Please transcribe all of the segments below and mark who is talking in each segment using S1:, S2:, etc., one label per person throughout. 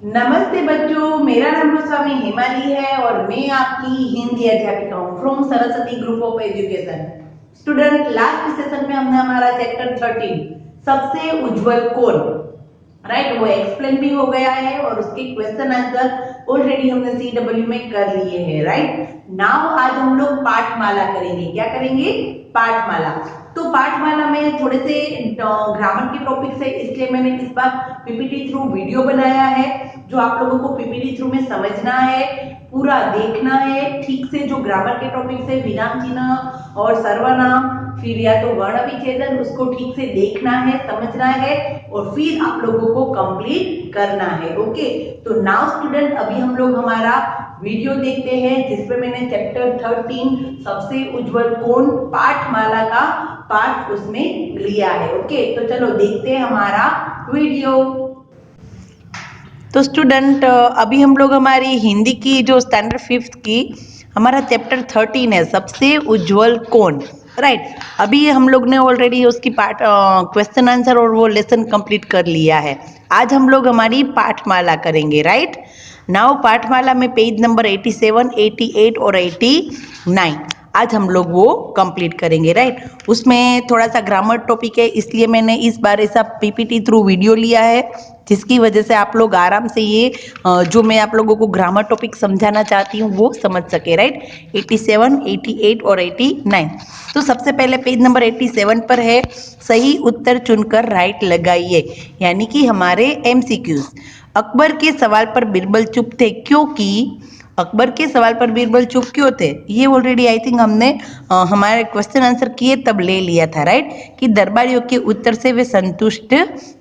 S1: नमस्ते बच्चों, मेरा नाम गोस्वामी हेमाली है और मैं आपकी हिंदी अध्यापिका हूँ from Saraswati group of education. Student, last session में हमने हमारा चैप्टर 13 सबसे उज्जवल कौन, राइट, वो एक्सप्लेन भी हो गया है और उसके क्वेश्चन आंसर ऑलरेडी हमने CW में कर लिए हैं, राइट। नाउ आज हम लोग पाठमाला करेंगे। क्या करेंगे? पाठमाला। तो पाठमाला में थोड़े से ग्रामर के टॉपिक्स है, इसलिए मैंने इस बार पीपीटी थ्रू वीडियो बनाया है जो आप लोगों को पीपीटी थ्रू में समझना है, पूरा देखना है ठीक से। जो ग्रामर के टॉपिक्स है, विराम चिन्ह और सर्वनाम, फिर या तो वर्ण विच्छेदन, उसको ठीक से देखना है, समझना है और फिर आप लोगों को कंप्लीट करना है। ओके, तो नाउ स्टूडेंट, अभी हम लोग हमारा वीडियो देखते हैं जिसमें मैंने चैप्टर 13 सबसे उज्जवल कौन पाठमाला का पाठ उसमें लिया है। ओके, तो चलो देखते हैं हमारा वीडियो। तो स्टूडेंट, अभी हम लोग हमारी हिंदी की जो स्टैंडर्ड 5th की हमारा चैप्टर 13 है सबसे उज्जवल कौन, राइट। अभी हम लोग ने ऑलरेडी उसकी पाठ क्वेश्चन आंसर और वो लेसन कंप्लीट कर लिया है। आज हम लोग हमारी पाठमाला करेंगे, राइट। नाउ पाठमाला में पेज नंबर 87, 88 और 89 आज हम लोग वो कंप्लीट करेंगे, राइट। उसमें थोड़ा सा ग्रामर टॉपिक है, इसलिए मैंने इस बार ऐसा पीपीटी थ्रू वीडियो लिया है जिसकी वजह से आप लोग आराम से ये जो मैं आप लोगों को ग्रामर टॉपिक समझाना चाहती हूँ वो समझ सके, राइट। 87, 88 और 89। तो सबसे पहले पेज नंबर 87 पर है, सही उत्तर चुनकर राइट लगाइए, यानी कि हमारे MCQs। अकबर के सवाल पर बीरबल चुप थे क्योंकि अकबर के सवाल पर बीरबल चुप क्यों थे, ये ऑलरेडी आई थिंक हमने हमारे क्वेश्चन आंसर किए तब ले लिया था, राइट, कि दरबारियों के उत्तर से वे संतुष्ट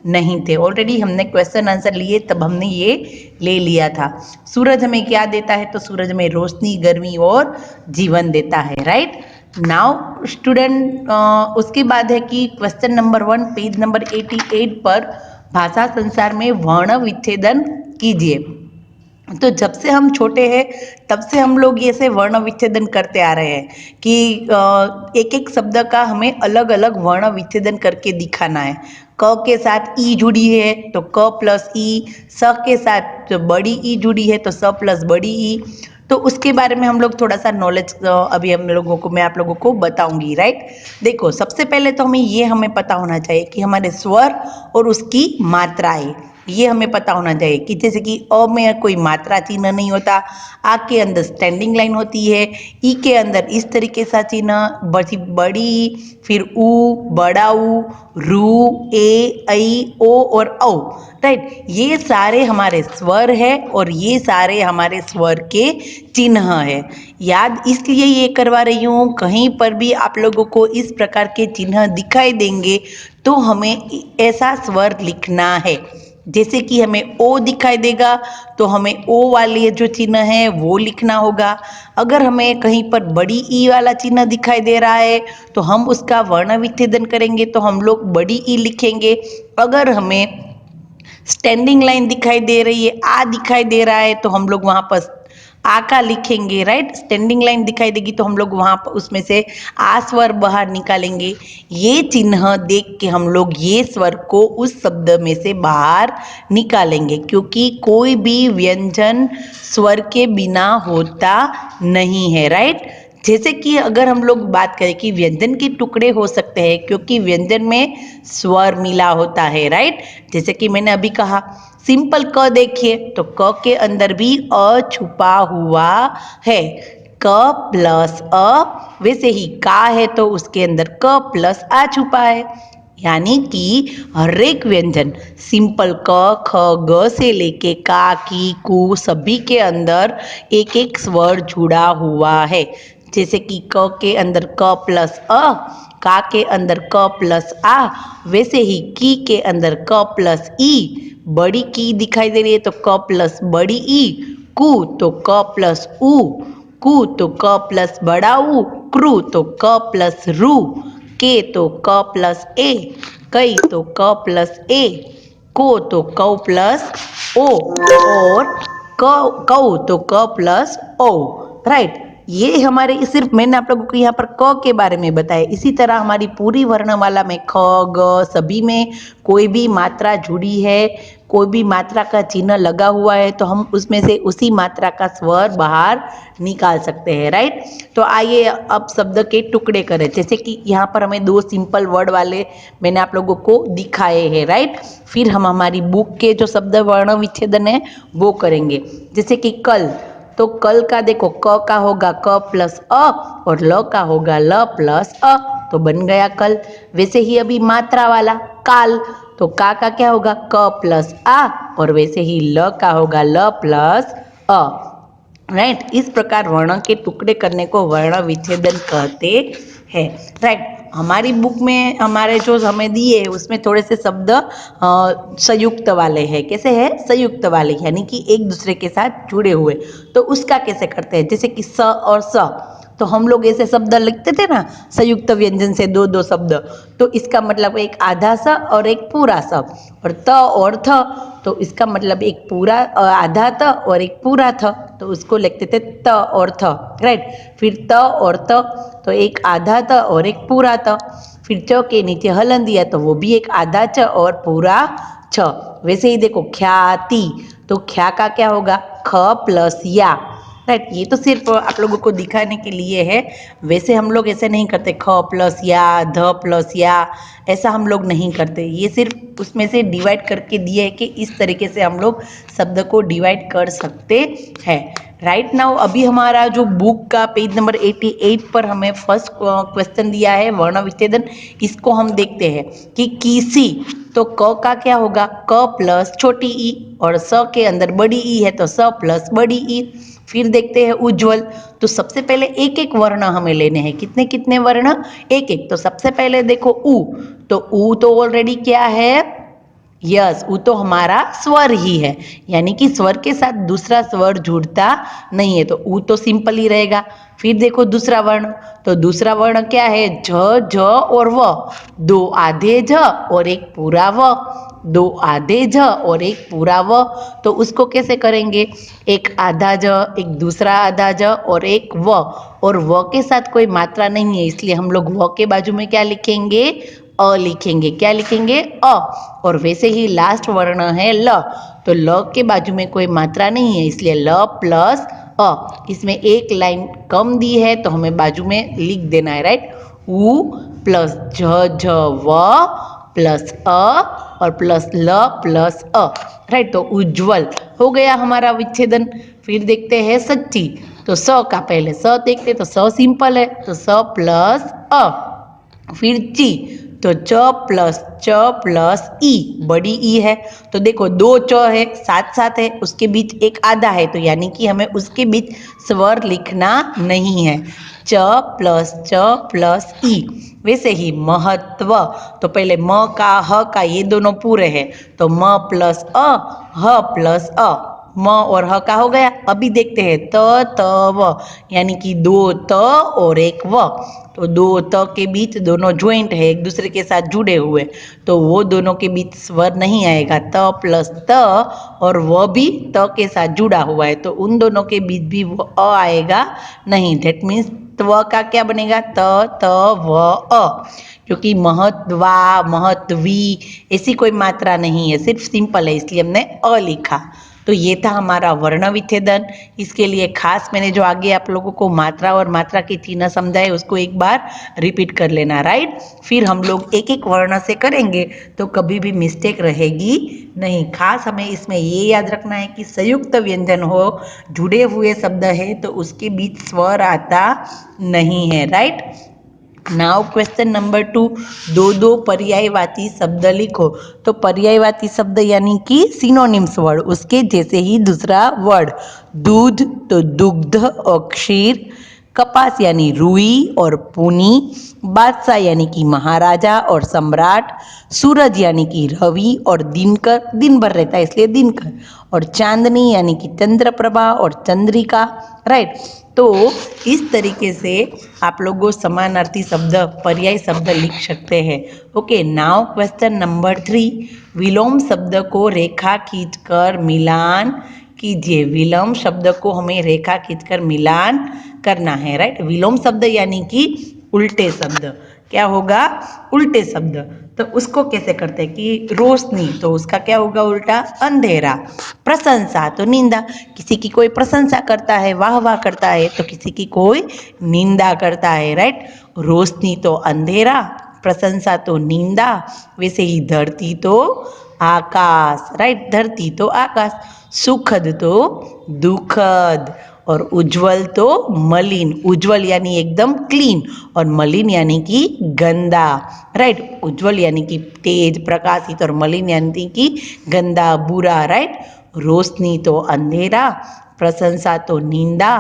S1: नहीं थे। ऑलरेडी हमने क्वेश्चन आंसर लिए तब हमने ये ले लिया था। सूरज हमें क्या देता है, तो सूरज हमें रोशनी, गर्मी और जीवन देता है, राइट। नाउ स्टूडेंट, उसके बाद है कि क्वेश्चन नंबर 1 पेज नंबर 88 पर भाषा संसार में वर्ण विच्छेदन कीजिए। तो जब से हम छोटे हैं तब से हम लोग ये से वर्ण विच्छेदन करते आ रहे हैं कि एक एक शब्द का हमें अलग अलग वर्ण विच्छेदन करके दिखाना है। क के साथ ई जुड़ी है तो क प्लस ई, स के साथ बड़ी ई जुड़ी है तो स प्लस बड़ी ई। तो उसके बारे में हम लोग थोड़ा सा नॉलेज अभी हम लोगों को मैं आप लोगों को बताऊंगी, राइट। देखो, सबसे पहले तो हमें पता होना चाहिए कि हमारे स्वर और उसकी मात्राएं, ये हमें पता होना चाहिए कि जैसे कि अ में कोई मात्रा चिन्ह नहीं होता, आ के अंदर स्टैंडिंग लाइन होती है, ई के अंदर इस तरीके सा चिन्ह, बड़ी, फिर ऊ, बड़ा ऊ, रू, ए, ऐ, ओ और औ, राइट। ये सारे हमारे स्वर है और ये सारे हमारे स्वर के चिन्ह है। याद इसलिए ये करवा रही हूँ, कहीं पर भी आप लोगों को इस प्रकार के चिन्ह दिखाई देंगे तो हमें ऐसा स्वर लिखना है। जैसे कि हमें ओ दिखाई देगा तो हमें ओ वाले जो चिन्ह है वो लिखना होगा। अगर हमें कहीं पर बड़ी ई वाला चिन्ह दिखाई दे रहा है तो हम उसका वर्ण विच्छेदन करेंगे तो हम लोग बड़ी ई लिखेंगे। अगर हमें स्टैंडिंग लाइन दिखाई दे रही है, आ दिखाई दे रहा है तो हम लोग वहां पर आ का लिखेंगे, राइट। स्टैंडिंग लाइन दिखाई देगी तो हम लोग वहां पर उसमें से आ स्वर बाहर निकालेंगे। ये चिन्ह देख के हम लोग ये स्वर को उस शब्द में से बाहर निकालेंगे, क्योंकि कोई भी व्यंजन स्वर के बिना होता नहीं है, राइट। जैसे कि अगर हम लोग बात करें कि व्यंजन के टुकड़े हो सकते हैं क्योंकि व्यंजन में स्वर मिला होता है, राइट। जैसे कि मैंने अभी कहा सिंपल क देखिए तो क के अंदर भी अ छुपा हुआ है, क प्लस अ, वैसे ही का है तो उसके अंदर क प्लस आ छुपा है। यानी कि हर एक व्यंजन सिंपल क, ख, ग से लेके का, की, कु सभी के अंदर एक एक स्वर जुड़ा हुआ है। जैसे कि क के अंदर क प्लस अ, का के अंदर क प्लस आ, वैसे ही की के अंदर क प्लस ई, बड़ी की दिखाई दे रही है तो क प्लस बड़ी ई, कु तो क प्लस उ, कु तो क प्लस बड़ा उ, क्रू तो क प्लस रू, के तो क प्लस ए, कई तो क प्लस ए, को तो क प्लस ओ और कौ तो क प्लस ओ, राइट। ये हमारे सिर्फ मैंने आप लोगों को यहाँ पर क के बारे में बताया। इसी तरह हमारी पूरी वर्णमाला में ख ग सभी में कोई भी मात्रा जुड़ी है, कोई भी मात्रा का चिन्ह लगा हुआ है तो हम उसमें से उसी मात्रा का स्वर बाहर निकाल सकते हैं, राइट। तो आइए अब शब्द के टुकड़े करें। जैसे कि यहाँ पर हमें 2 सिंपल वर्ड वाले मैंने आप लोगों को दिखाए हैं, राइट। फिर हम हमारी बुक के जो शब्द वर्ण विच्छेदन है वो करेंगे। जैसे कि कल, तो कल का देखो क का होगा क प्लस अ और ल का होगा ल प्लस अ, तो बन गया कल। वैसे ही अभी मात्रा वाला काल, तो का क्या होगा क प्लस आ और वैसे ही ल का होगा ल प्लस अ, राइट। इस प्रकार वर्ण के टुकड़े करने को वर्ण विच्छेदन कहते हैं, राइट। हमारी बुक में हमारे जो हमें दिए है उसमें थोड़े से शब्द संयुक्त वाले हैं। कैसे है संयुक्त वाले, यानी कि एक दूसरे के साथ जुड़े हुए। तो उसका कैसे करते हैं, जैसे कि स और स, तो हम लोग ऐसे शब्द लिखते थे ना संयुक्त व्यंजन से 2-2 शब्द, तो इसका मतलब एक आधा स और एक पूरा स। और त और थ, तो इसका मतलब एक पूरा आधा त और एक पूरा थ, तो उसको लिखते थे त और थ, राइट। फिर त और त, तो एक आधा त और एक पूरा त। फिर च के नीचे हलन दिया तो वो भी एक आधा च और पूरा छ। वैसे ही देखो ख्याति, तो ख्या का क्या होगा ख प्लस या, राइट। ये तो सिर्फ आप लोगों को दिखाने के लिए है, वैसे हम लोग ऐसे नहीं करते ख प्लस या ध प्लस या, ऐसा हम लोग नहीं करते। ये सिर्फ उसमें से डिवाइड करके दिए है कि इस तरीके से हम लोग शब्द को डिवाइड कर सकते हैं, राइट। नाउ अभी हमारा जो बुक का पेज नंबर 88 पर हमें फर्स्ट क्वेश्चन दिया है वर्ण विच्छेदन, इसको हम देखते हैं कि किसी, तो क का क्या होगा क प्लस छोटी ई और स के अंदर बड़ी ई है तो स प्लस बड़ी ई। फिर देखते हैं उज्ज्वल, तो सबसे पहले एक एक वर्ण हमें लेने हैं। कितने कितने वर्ण, एक एक। तो सबसे पहले देखो उ, तो उ तो ऑलरेडी क्या है, यस, वो तो हमारा स्वर ही है, यानी कि स्वर के साथ दूसरा स्वर जुड़ता नहीं है, तो ऊ तो सिंपल ही रहेगा। फिर देखो दूसरा वर्ण, तो दूसरा वर्ण क्या है झ झ और व, 2 आधे झ और एक पूरा व, 2 आधे झ और एक पूरा व। तो उसको कैसे करेंगे, एक आधा झ, एक दूसरा आधा झ और एक व, और व के साथ कोई मात्रा नहीं है इसलिए हम लोग व के बाजू में क्या लिखेंगे अ लिखेंगे। क्या लिखेंगे अ। और वैसे ही लास्ट वर्ण है ल, तो ल के बाजू में कोई मात्रा नहीं है इसलिए ल प्लस अ। इसमें एक लाइन कम दी है तो हमें बाजू में लिख देना है, राइट। उ प्लस झ झ व प्लस अ और प्लस ल प्लस अ, राइट। तो उज्ज्वल हो गया हमारा विच्छेदन। फिर देखते हैं सच्ची, तो स का पहले स देखते तो स सिंपल है तो स प्लस अ। फिर ची, तो च प्लस ई, बड़ी ई है, तो देखो 2 च है साथ साथ है, उसके बीच एक आधा है, तो यानी कि हमें उसके बीच स्वर लिखना नहीं है। च प्लस ई। वैसे ही महत्व, तो पहले म का ह का ये दोनों पूरे हैं, तो म प्लस अ ह प्लस अ, म और ह का हो गया। अभी देखते हैं त व, यानी कि 2 त और एक व, तो 2 त के बीच दोनों ज्वाइंट है एक दूसरे के साथ जुड़े हुए, तो वो दोनों के बीच स्वर नहीं आएगा। त प्लस त और व भी त के साथ जुड़ा हुआ है तो उन दोनों के बीच भी वो अ आएगा नहीं। दैट मीन्स त्व का क्या बनेगा त व अ, क्योंकि महत्वा महत्वी ऐसी कोई मात्रा नहीं है, सिर्फ सिंपल है इसलिए हमने अ लिखा। तो ये था हमारा वर्ण विच्छेदन। इसके लिए खास मैंने जो आगे आप लोगों को मात्रा और मात्रा के चिन्ह समझाए उसको एक बार रिपीट कर लेना, राइट। फिर हम लोग एक एक वर्ण से करेंगे तो कभी भी मिस्टेक रहेगी नहीं। खास हमें इसमें ये याद रखना है कि संयुक्त व्यंजन हो, जुड़े हुए शब्द है तो उसके बीच स्वर आता नहीं है, राइट। नाउ क्वेश्चन नंबर 2, 2 पर्यायवाची शब्द लिखो। तो पर्यायवाची शब्द यानी कि सिनोनिम्स वर्ड, उसके जैसे ही दूसरा वर्ड। दूध तो दुग्ध और क्षीर, कपास यानी रुई और पुनी, बादशाह यानी कि महाराजा और सम्राट, सूरज यानी कि रवि और दिनकर दिन भर रहता है इसलिए दिनकर, और चांदनी यानी कि चंद्रप्रभा और चंद्रिका, राइट। तो इस तरीके से आप लोगों समानार्थी शब्द पर्याय शब्द लिख सकते हैं। ओके, नाउ क्वेश्चन नंबर 3, विलोम शब्द को रेखा खींचकर मिलान कीजिए। विलोम शब्द को हमें रेखा खींचकर मिलान करना है, राइट। विलोम शब्द यानी कि उल्टे शब्द। क्या होगा? उल्टे शब्द। तो उसको कैसे करते हैं कि रोशनी, तो उसका क्या होगा उल्टा? अंधेरा। प्रशंसा तो निंदा, किसी की कोई प्रशंसा करता है, वाह वाह करता है, तो किसी की कोई निंदा करता है, राइट। रोशनी तो अंधेरा, प्रशंसा तो निंदा, वैसे ही धरती तो आकाश, राइट। धरती तो आकाश। सुखद तो दुखद, और उज्जवल तो मलिन। उज्जवल यानी एकदम क्लीन, और मलिन यानी कि गंदा, राइट। उज्जवल यानी कि तेज प्रकाशित, और मलिन यानी कि गंदा बुरा, राइट। रोशनी तो अंधेरा, प्रशंसा तो निंदा,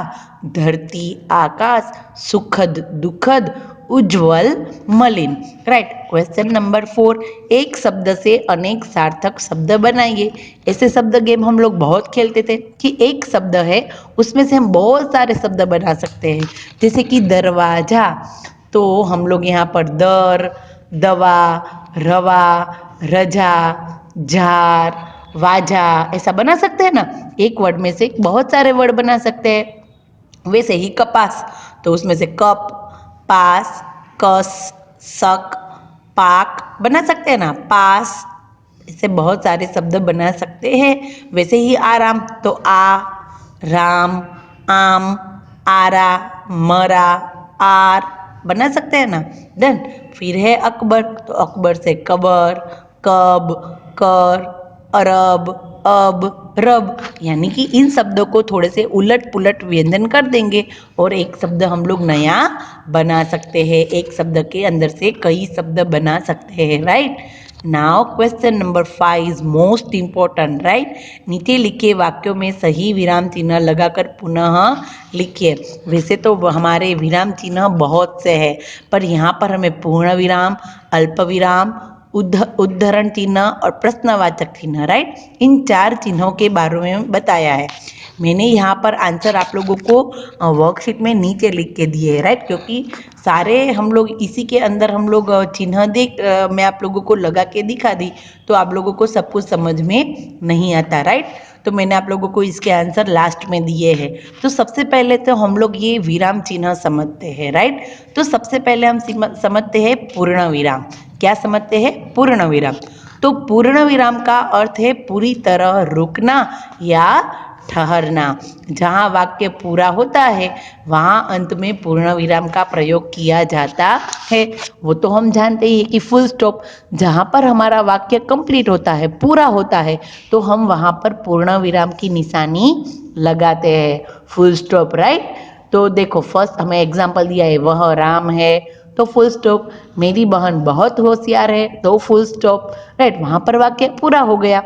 S1: धरती आकाश, सुखद दुखद, उज्जवल मलिन, राइट। क्वेश्चन नंबर 4, एक शब्द से अनेक सार्थक शब्द बनाइए। ऐसे शब्द गेम हम लोग बहुत खेलते थे कि एक शब्द है उसमें से हम बहुत सारे शब्द बना सकते हैं। जैसे कि दरवाजा, तो हम लोग यहाँ पर दर, दवा, रवा, रजा, झार, वाजा ऐसा बना सकते हैं ना। एक वर्ड में से बहुत सारे वर्ड बना सकते हैं। वैसे ही कपास, तो उसमें से कप, पास, कस, सक, पाक बना सकते हैं ना। पास, इससे बहुत सारे शब्द बना सकते हैं। वैसे ही आराम, तो आ, राम, आम, आरा, मरा, आर बना सकते हैं ना। देन फिर है अकबर, तो अकबर से कबर, कब, कर, अरब, अब, रब, यानी कि इन शब्दों को थोड़े से उलट पुलट व्यंजन कर देंगे और एक शब्द हम लोग नया बना सकते हैं। एक शब्द के अंदर से कई शब्द बना सकते हैं, right. Now question number 5 is most important, right. नीचे लिखे वाक्यों में सही विराम चिन्ह लगाकर पुनः लिखिए। वैसे तो हमारे विराम चिन्ह बहुत से हैं, पर यहाँ पर हमें पूर्ण विराम, अल्प विराम, उद्धरण चिन्ह और प्रश्नवाचक चिन्ह, राइट, इन 4 चिन्हों के बारे में बताया है। मैंने यहाँ पर आंसर आप लोगों को वर्कशीट में नीचे लिख के दिए है, राइट, क्योंकि सारे हम लोग इसी के अंदर हम लोग चिन्ह देख मैं आप लोगों को लगा के दिखा दी, तो आप लोगों को सब कुछ समझ में नहीं आता, राइट। तो मैंने आप लोगों को इसके आंसर लास्ट में दिए हैं। तो सबसे पहले तो हम लोग ये विराम चिन्ह समझते हैं, राइट। तो सबसे पहले हम समझते हैं पूर्ण विराम। क्या समझते हैं? पूर्ण विराम। तो पूर्ण विराम का अर्थ है पूरी तरह रुकना या ठहरना। जहाँ वाक्य पूरा होता है वहाँ अंत में पूर्ण विराम का प्रयोग किया जाता है। वो तो हम जानते ही है कि फुल स्टॉप, जहाँ पर हमारा वाक्य कंप्लीट होता है, पूरा होता है, तो हम वहाँ पर पूर्ण विराम की निशानी लगाते हैं, फुल स्टॉप, राइट। तो देखो फर्स्ट हमें एग्जाम्पल दिया है, वह राम है, तो फुल स्टॉप। मेरी बहन बहुत होशियार है, तो फुल स्टॉप, राइट, वहाँ पर वाक्य पूरा हो गया।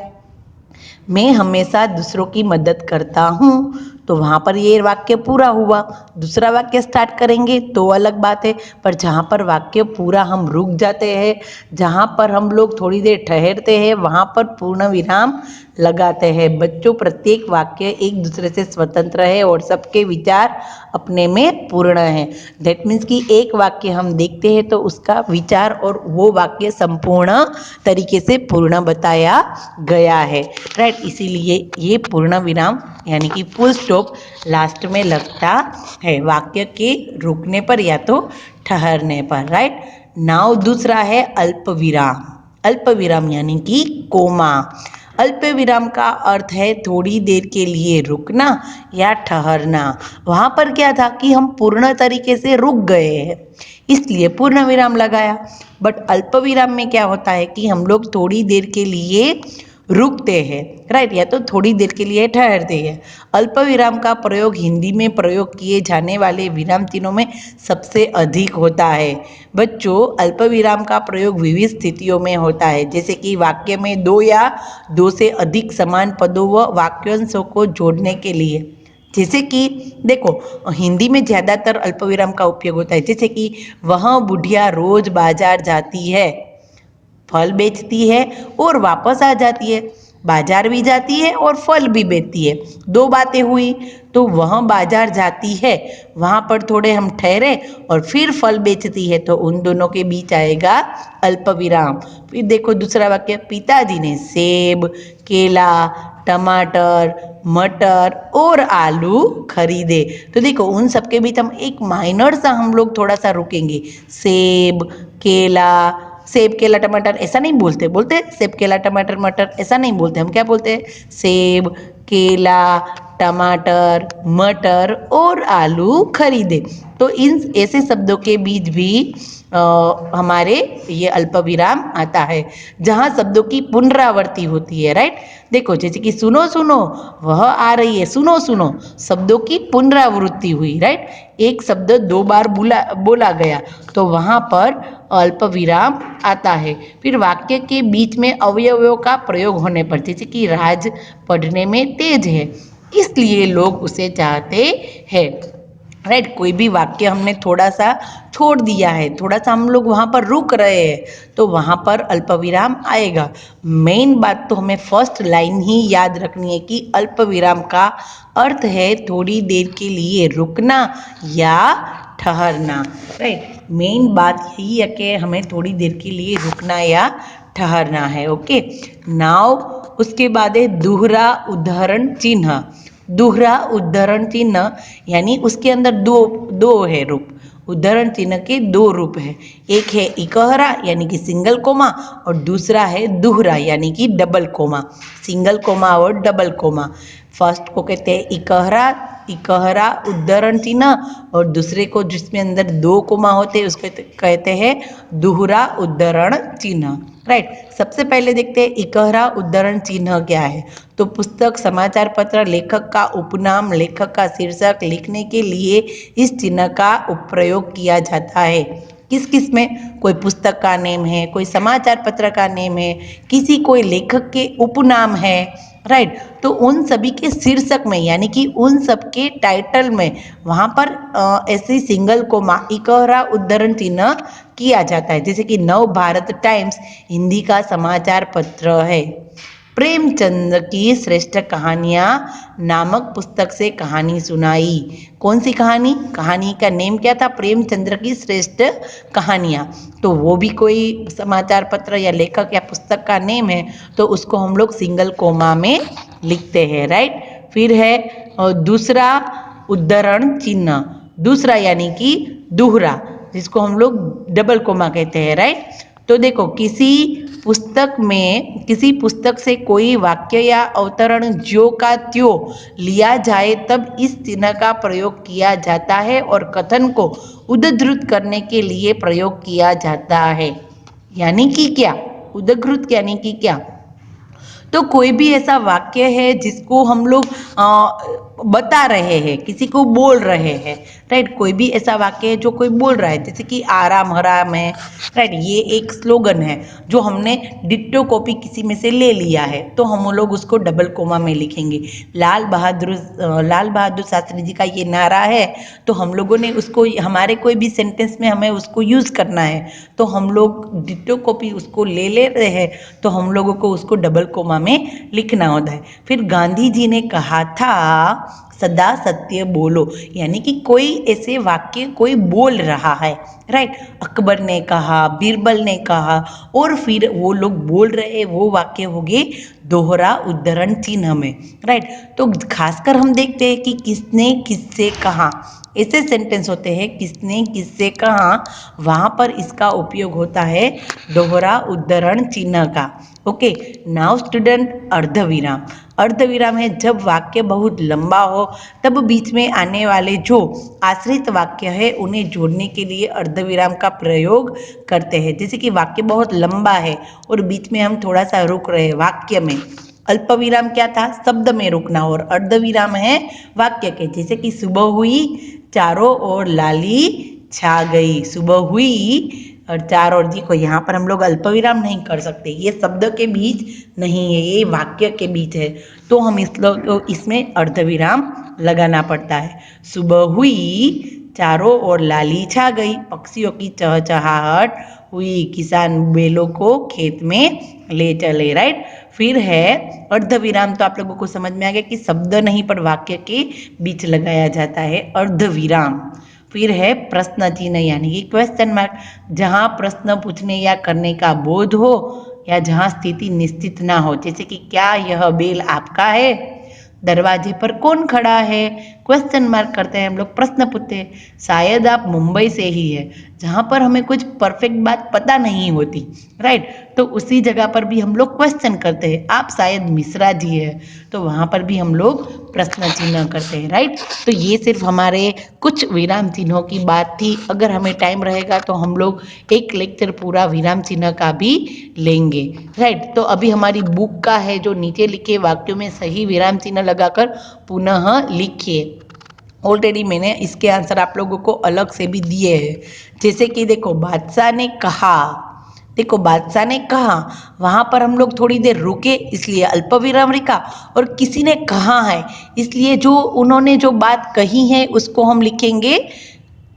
S1: मैं हमेशा दूसरों की मदद करता हूँ, तो वहाँ पर ये वाक्य पूरा हुआ। दूसरा वाक्य स्टार्ट करेंगे तो अलग बात है, पर जहाँ पर वाक्य पूरा हम रुक जाते हैं, जहाँ पर हम लोग थोड़ी देर ठहरते हैं, वहाँ पर पूर्ण विराम लगाते हैं। बच्चों, प्रत्येक वाक्य एक दूसरे से स्वतंत्र है और सबके विचार अपने में पूर्ण है। दैट मीन्स कि एक वाक्य हम देखते हैं तो उसका विचार और वो वाक्य संपूर्ण तरीके से पूर्ण बताया गया है, राइट। इसीलिए ये पूर्ण विराम यानी कि फुल स्टॉप लास्ट में लगता है वाक्य के रुकने पर या तो ठहरने पर, राइट। नाउ दूसरा है अल्प विराम। अल्प विराम यानी कि कोमा। अल्प विराम का अर्थ है थोड़ी देर के लिए रुकना या ठहरना। वहाँ पर क्या था कि हम पूर्ण तरीके से रुक गए हैं, इसलिए पूर्ण विराम लगाया। बट अल्प विराम में क्या होता है कि हम लोग थोड़ी देर के लिए रुकते हैं, राइट, या तो थोड़ी देर के लिए ठहरते हैं। अल्प विराम का प्रयोग हिंदी में प्रयोग किए जाने वाले विराम चिन्हों में सबसे अधिक होता है। बच्चों, अल्प विराम का प्रयोग विविध स्थितियों में होता है, जैसे कि वाक्य में दो या दो से अधिक समान पदों व वाक्यांशों को जोड़ने के लिए। जैसे कि देखो हिंदी में ज़्यादातर अल्पविराम का उपयोग होता है, जैसे कि वह बुढ़िया रोज बाजार जाती है, फल बेचती है और वापस आ जाती है। बाजार भी जाती है और फल भी बेचती है, दो बातें हुई। तो वह बाजार जाती है, वहाँ पर थोड़े हम ठहरे और फिर फल बेचती है, तो उन दोनों के बीच आएगा अल्प विराम। फिर देखो दूसरा वाक्य, पिताजी ने सेब, केला, टमाटर, मटर और आलू खरीदे। तो देखो उन सबके बीच हम एक माइनर सा हम लोग थोड़ा सा रुकेंगे। सेब, केला, सेब केला टमाटर ऐसा नहीं बोलते, बोलते सेब केला टमाटर मटर ऐसा नहीं बोलते, हम क्या बोलते हैं? सेब, केला, टमाटर, मटर और आलू खरीदे। तो इन ऐसे शब्दों के बीच भी हमारे ये अल्प विराम आता है, जहाँ शब्दों की पुनरावृत्ति होती है, राइट। देखो जैसे कि सुनो सुनो, वह आ रही है, सुनो सुनो, शब्दों की पुनरावृत्ति हुई, राइट। एक शब्द दो बार बोला गया तो वहाँ पर अल्प विराम आता है। फिर वाक्य के बीच में अवयवों का प्रयोग होने पर, जैसे कि राज पढ़ने में तेज है इसलिए लोग उसे चाहते हैं, राइट। कोई भी वाक्य हमने थोड़ा सा छोड़ दिया है, थोड़ा सा हम लोग वहाँ पर रुक रहे हैं, तो वहाँ पर अल्प विराम आएगा। मेन बात तो हमें फर्स्ट लाइन ही याद रखनी है कि अल्प विराम का अर्थ है थोड़ी देर के लिए रुकना या ठहरना, राइट। मेन बात यही है कि हमें थोड़ी देर के लिए रुकना या ठहरना है। ओके, नाउ उसके बाद है दोहरा उदाहरण चिन्ह। दोहरा उदाहरण चिन्ह यानी उसके अंदर दो दो है रूप। उदाहरण चिन्ह के दो रूप है, एक है इकहरा यानी कि सिंगल कोमा और दूसरा है दोहरा यानी कि डबल कोमा। सिंगल कोमा और डबल कोमा, फर्स्ट को कहते हैं इकहरा, इकहरा उदाहरण चिन्ह, और दूसरे को जिसमें अंदर दो कोमा होते हैं उसको कहते हैं दोहरा उदाहरण चिन्ह, राइट। सबसे पहले देखते हैं इकहरा उदाहरण चिन्ह क्या है। तो पुस्तक, समाचार पत्र, लेखक का उपनाम, लेखक का शीर्षक लिखने के लिए इस चिन्ह का प्रयोग किया जाता है। किस किस में? कोई पुस्तक का नेम है, कोई समाचार पत्र का नेम है, किसी कोई लेखक के उपनाम है, राइट। तो उन सभी के शीर्षक में यानी कि उन सब के टाइटल में वहाँ पर ऐसे सिंगल कोमा इकहरा उदाहरण चिन्ह किया जाता है। जैसे कि नव भारत टाइम्स हिंदी का समाचार पत्र है। प्रेमचंद की श्रेष्ठ कहानियाँ नामक पुस्तक से कहानी सुनाई। कौन सी कहानी? कहानी का नेम क्या था? प्रेमचंद्र की श्रेष्ठ कहानियाँ। तो वो भी कोई समाचार पत्र या लेखक या पुस्तक का नेम है, तो उसको हम लोग सिंगल कोमा में लिखते हैं, राइट। फिर है दूसरा उद्धरण चिन्ह, दूसरा यानी कि दोहरा, जिसको हम लोग डबल कोमा कहते हैं, राइट। तो देखो किसी पुस्तक में, किसी पुस्तक से कोई वाक्य या अवतरण ज्यों का त्यों लिया जाए तब इस चिन्ह का प्रयोग किया जाता है और कथन को उद्धृत करने के लिए प्रयोग किया जाता है। यानी कि क्या? उद्धृत यानी कि क्या? तो कोई भी ऐसा वाक्य है जिसको हम लोग बता रहे हैं, किसी को बोल रहे हैं, राइट। कोई भी ऐसा वाक्य है जो कोई बोल रहा है, जैसे कि आराम हराम है, राइट। ये एक स्लोगन है जो हमने डिट्टो कॉपी किसी में से ले लिया है, तो हम लोग उसको डबल कोमा में लिखेंगे। लाल बहादुर शास्त्री जी का ये नारा है, तो हम लोगों ने उसको हमारे कोई भी सेंटेंस में हमें उसको यूज़ करना है, तो हम लोग डिट्टो कॉपी उसको ले रहे हैं, तो हम लोगों को उसको डबल कोमा में लिखना होता है। फिर गांधी जी ने कहा था सदा सत्य बोलो, यानी कि कोई ऐसे वाक्य कोई बोल रहा है, राइट। अकबर ने कहा, बीरबल ने कहा, और फिर वो लोग बोल रहे, वो वाक्य हो गए दोहरा उद्धरण चिन्ह में, राइट। तो खासकर हम देखते हैं कि किसने किससे कहा, ऐसे सेंटेंस होते हैं किसने किससे कहा, वहाँ पर इसका उपयोग होता है दोहरा उद्धरण चिन्ह का। ओके, नाउ स्टूडेंट अर्धविराम। अर्धविराम है जब वाक्य बहुत लंबा हो तब बीच में आने वाले जो आश्रित वाक्य है उन्हें जोड़ने के लिए अर्धविराम का प्रयोग करते हैं। जैसे कि वाक्य बहुत लंबा है और बीच में हम थोड़ा सा रुक रहे हैं वाक्य में। अल्प विराम क्या था? शब्द में रुकना, और अर्धविराम है वाक्य के, जैसे कि सुबह हुई चारों ओर लाली छा गई। सुबह हुई और चार और जी को यहाँ पर हम लोग अल्प विराम नहीं कर सकते, ये शब्द के बीच नहीं है, ये वाक्य के बीच है, तो हम इसमें अर्धविराम लगाना पड़ता है। सुबह हुई चारों ओर लाली छा गई, पक्षियों की चहचहाहट हुई, किसान बैलों को खेत में ले चले, राइट। फिर है अर्धविराम, तो आप लोगों को समझ में आ गया कि शब्द नहीं पर वाक्य के बीच लगाया जाता है अर्धविराम। फिर है प्रश्न चिन्ह यानी कि क्वेश्चन मार्क, जहाँ प्रश्न पूछने या करने का बोध हो या जहाँ स्थिति निश्चित ना हो, जैसे कि क्या यह बेल आपका है, दरवाजे पर कौन खड़ा है, क्वेश्चन मार्क करते हैं हम लोग, प्रश्न पूछते हैं, शायद आप मुंबई से ही है, जहाँ पर हमें कुछ परफेक्ट बात पता नहीं होती, राइट। तो उसी जगह पर भी हम लोग क्वेश्चन करते हैं, आप शायद मिश्रा जी है, तो वहाँ पर भी हम लोग प्रश्न चिन्ह करते हैं, राइट। तो ये सिर्फ हमारे कुछ विराम चिन्हों की बात थी। अगर हमें टाइम रहेगा तो हम लोग एक लेक्चर पूरा विराम चिन्ह का भी लेंगे, राइट। तो अभी हमारी बुक का है जो नीचे लिखे वाक्यों में सही विराम चिन्ह लगाकर पुनः लिखिए। ऑलरेडी मैंने इसके आंसर आप लोगों को अलग से भी दिए हैं, जैसे कि देखो बादशाह ने कहा, देखो बादशाह ने कहा, वहां पर हम लोग थोड़ी देर रुके इसलिए अल्प विराम लिखा, और किसी ने कहा है इसलिए जो उन्होंने जो बात कही है उसको हम लिखेंगे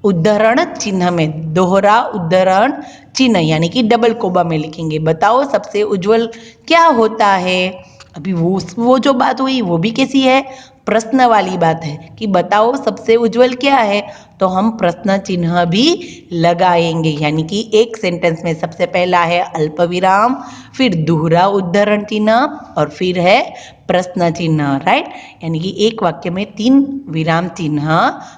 S1: उद्धरण चिन्ह में, दोहरा उद्धरण चिन्ह यानी कि डबल कोबा में लिखेंगे। बताओ सबसे उज्जवल क्या होता है। अभी वो जो बात हुई वो भी कैसी है, प्रश्न वाली बात है कि बताओ सबसे उज्जवल क्या है, तो हम प्रश्न चिन्ह भी लगाएंगे, यानी कि एक सेंटेंस में सबसे पहला है अल्प विराम, फिर दोहरा उद्धरण चिन्ह और फिर है प्रश्न चिन्ह, राइट। यानी कि एक वाक्य में 3 विराम चिन्ह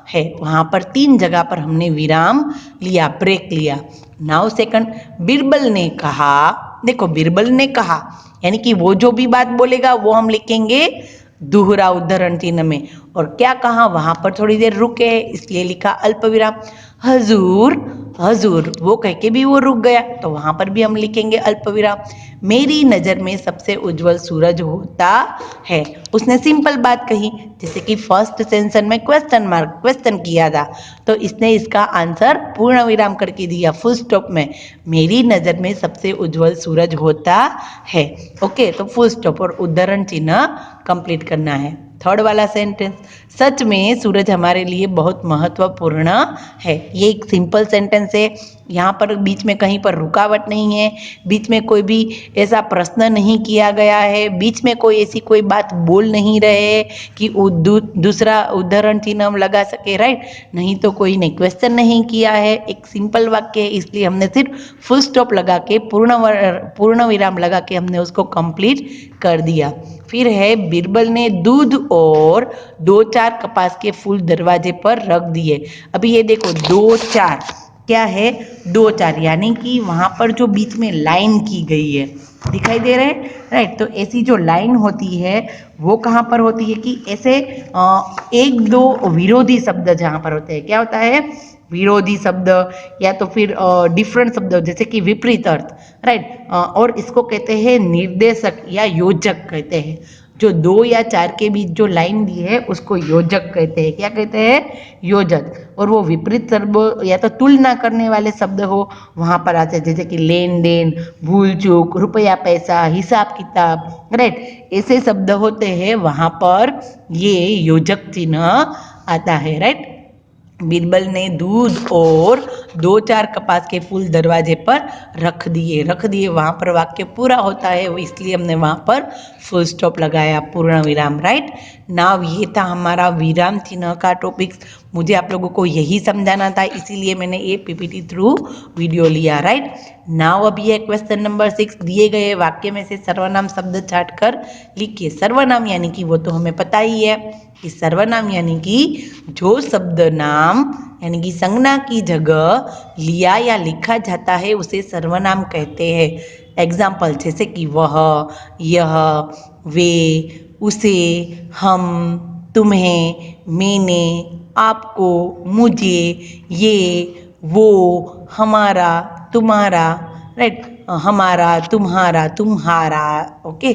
S1: है, वहां पर 3 जगह पर हमने विराम लिया, ब्रेक लिया। नाउ सेकंड, बिरबल ने कहा, देखो बिरबल ने कहा यानी कि वो जो भी बात बोलेगा वो हम लिखेंगे दोहरा उद्धरण चिन्ह में, और क्या कहा वहां पर थोड़ी देर रुके इसलिए लिखा अल्प विराम। हजूर, हजूर वो कह के भी वो रुक गया तो वहां पर भी हम लिखेंगे अल्प विराम। मेरी नज़र में सबसे उज्जवल सूरज होता है, उसने सिंपल बात कही, जैसे कि फर्स्ट सेंसन में क्वेश्चन मार्क क्वेश्चन किया था, तो इसने इसका आंसर पूर्ण विराम करके दिया फुल स्टॉप में, मेरी नज़र में सबसे उज्जवल सूरज होता है। ओके, तो फुल स्टॉप और उद्धरण चिन्ह कंप्लीट करना है। थर्ड वाला सेंटेंस, सच में सूरज हमारे लिए बहुत महत्वपूर्ण है, ये एक सिंपल सेंटेंस है, यहाँ पर बीच में कहीं पर रुकावट नहीं है, बीच में कोई भी ऐसा प्रश्न नहीं किया गया है, बीच में कोई ऐसी कोई बात बोल नहीं रहे कि दूसरा उद्धरण चिन्ह हम लगा सके, राइट। नहीं तो कोई ने क्वेश्चन नहीं किया है, एक सिंपल वाक्य है, इसलिए हमने सिर्फ फुल स्टॉप लगा के पूर्ण विराम लगा के हमने उसको कंप्लीट कर दिया। फिर है बिरबल ने दूध और 2-4 कपास के फूल दरवाजे पर रख दिए। अभी ये देखो 2-4 क्या है, 2-4 यानी कि वहां पर जो बीच में लाइन की गई है, दिखाई दे रहे हैं, राइट। तो ऐसी जो लाइन होती है वो कहाँ पर होती है कि ऐसे 1-2 विरोधी शब्द जहाँ पर होते हैं, क्या होता है, विरोधी शब्द या तो फिर डिफरेंट शब्द जैसे कि विपरीत अर्थ, राइट। और इसको कहते हैं निर्देशक या योजक कहते हैं, जो 2 या 4 के बीच जो लाइन दी है उसको योजक कहते हैं, क्या कहते हैं, योजक। और वो विपरीत शब्द या तो तुलना करने वाले शब्द हो वहां पर आते हैं, जैसे कि लेन देन, भूल चूक, रुपया पैसा, हिसाब किताब, राइट। ऐसे शब्द होते हैं वहां पर ये योजक चिन्ह आता है, राइट। बिरबल ने दूध और 2-4 कपास के फूल दरवाजे पर रख दिए, वहां पर वाक्य पूरा होता है, वो इसलिए हमने वहां पर फुल स्टॉप लगाया, पूर्ण विराम, राइट। नाउ ये था हमारा विराम चिन्ह का टॉपिक्स, मुझे आप लोगों को यही समझाना था, इसीलिए मैंने ये पीपीटी थ्रू वीडियो लिया, राइट। नाउ अभी है क्वेश्चन नंबर 6, दिए गए वाक्य में से सर्वनाम शब्द छाट कर लिखिए। सर्वनाम यानी कि वो तो हमें पता ही है कि सर्वनाम यानी कि जो शब्द नाम यानी कि संज्ञा की जगह लिया या लिखा जाता है उसे सर्वनाम कहते हैं। एग्जाम्पल जैसे कि वह, यह, वे, उसे, हम, तुम्हें, मैंने, आपको, मुझे, ये, वो, हमारा, तुम्हारा, राइट, हमारा, तुम्हारा, तुम्हारा, ओके,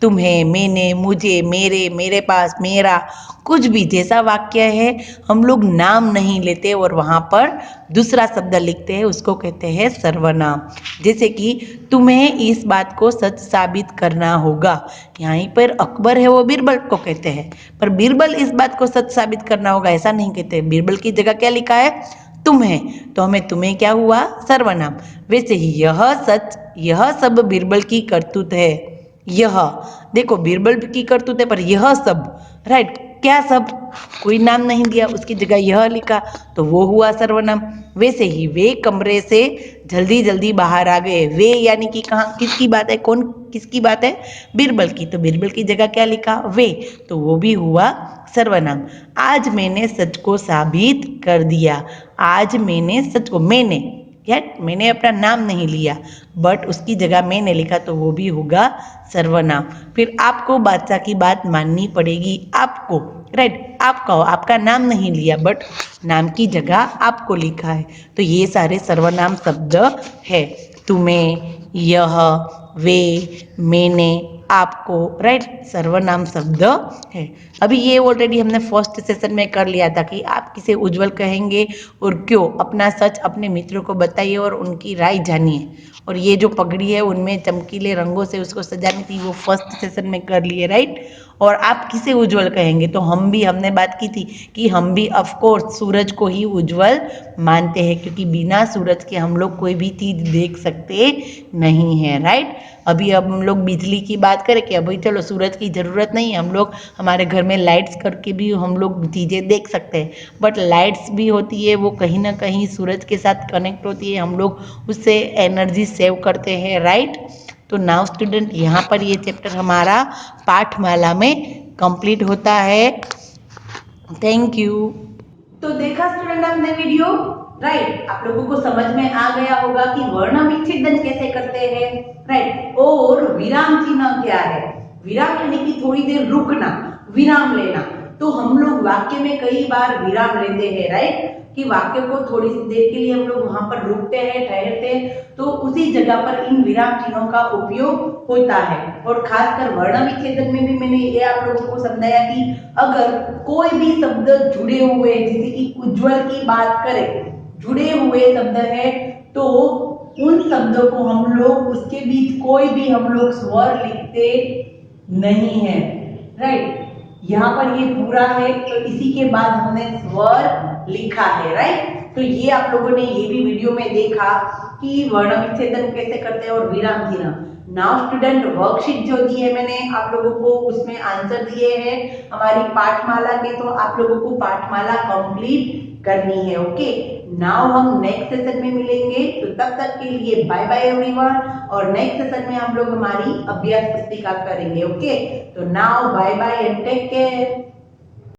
S1: तुम्हें, मैंने, मुझे, मेरे, मेरे पास, मेरा, कुछ भी जैसा वाक्य है हम लोग नाम नहीं लेते और वहाँ पर दूसरा शब्द लिखते हैं, उसको कहते हैं सर्वनाम। जैसे कि तुम्हें इस बात को सच साबित करना होगा, यहीं पर अकबर है वो बीरबल को कहते हैं, पर बीरबल इस बात को सच साबित करना होगा ऐसा नहीं कहते, बीरबल की जगह क्या लिखा है, तुम्हें, तो हमें तुम्हें क्या हुआ, सर्वनाम। वैसे ही यह सच, यह सब बीरबल की करतूत है, यह देखो बीरबल की करतूत है पर यह सब, राइट, क्या शब्द, कोई नाम नहीं दिया, उसकी जगह यह लिखा तो वो हुआ सर्वनाम। वैसे ही वे कमरे से जल्दी जल्दी बाहर आ गए। वे यानी कि कहाँ, किसकी बात है, कौन किसकी बात है, बीरबल की, तो बीरबल की जगह क्या लिखा, वे, तो वो भी हुआ सर्वनाम। आज मैंने सच को साबित कर दिया। आज मैंने सच को, मैंने अपना नाम नहीं लिया बट उसकी जगह मैंने लिखा तो वो भी होगा सर्वनाम। फिर आपको बादशाह की बात माननी पड़ेगी, आपको, राइट, आपका, आपका नाम नहीं लिया बट नाम की जगह आपको लिखा है, तो ये सारे सर्वनाम शब्द है। तुम्हें, यह, वे, मैंने, आपको, राइट, सर्वनाम शब्द है। अभी ये ऑलरेडी हमने फर्स्ट सेशन में कर लिया था कि आप किसे उज्जवल कहेंगे और क्यों। अपना सच अपने मित्रों को बताइए और उनकी राय जानिए। और ये जो पगड़ी है उनमें चमकीले रंगों से उसको सजानी थी, वो फर्स्ट सेशन में कर लिए, राइट। और आप किसे उज्जवल कहेंगे, तो हमने बात की थी कि हम भी ऑफ कोर्स सूरज को ही उज्जवल मानते हैं, क्योंकि बिना सूरज के हम लोग कोई भी चीज देख सकते नहीं है, राइट। अभी अब हम लोग बिजली की बात करें कि अभी चलो सूरज की ज़रूरत नहीं है, हम लोग हमारे घर में लाइट्स करके भी हम लोग चीज़ें देख सकते हैं, बट लाइट्स भी होती है वो कहीं ना कहीं सूरज के साथ कनेक्ट होती है, हम लोग उससे एनर्जी सेव करते हैं, राइट। तो नाउ स्टूडेंट, यहाँ पर ये चैप्टर हमारा पाठमाला में कंप्लीट होता है। Thank you. तो देखा स्टूडेंट आपने वीडियो, राइट। आप लोगों को समझ में आ गया होगा कि वर्ण विच्छेदन कैसे करते हैं, राइट। और विराम चिन्ह क्या है, विराम यानी कि थोड़ी देर रुकना, विराम लेना। तो हम लोग वाक्य में कई बार विराम लेते हैं, राइट, कि वाक्य को थोड़ी सी देर के लिए हम लोग वहां पर रुकते हैं, ठहरते हैं, तो उसी जगह पर इन विराम चिन्हों का उपयोग होता है। और खासकर वर्ण विच्छेदन में भी मैंने ये आप लोगों को समझाया कि अगर कोई भी शब्द जुड़े हुए, जैसे कि उज्जवल की बात करें, जुड़े हुए शब्द है, तो उन शब्दों को हम लोग उसके बीच कोई भी हम लोग स्वर लिखते नहीं है, राइट। यहाँ पर ये पूरा है तो इसी के बाद हमने स्वर लिखा है, राइट। तो ये आप लोगों ने ये भी वीडियो में देखा कि वर्ण विच्छेदन कैसे करते हैं और विराम चिन्ह। नाउ स्टूडेंट, वर्कशीट जो दी है मैंने आप लोगों को, उसमें आंसर दिए हैं हमारी पाठमाला के, तो आप लोगों को पाठमाला कंप्लीट करनी है, ओके। नाउ हम नेक्स्ट सेशन में मिलेंगे, तो तब तक के लिए बाय बाय एवरीवन। और नेक्स्ट सेशन में हम लोग हमारी अभ्यास पुस्तिका करेंगे, ओके। तो now bye bye and take care.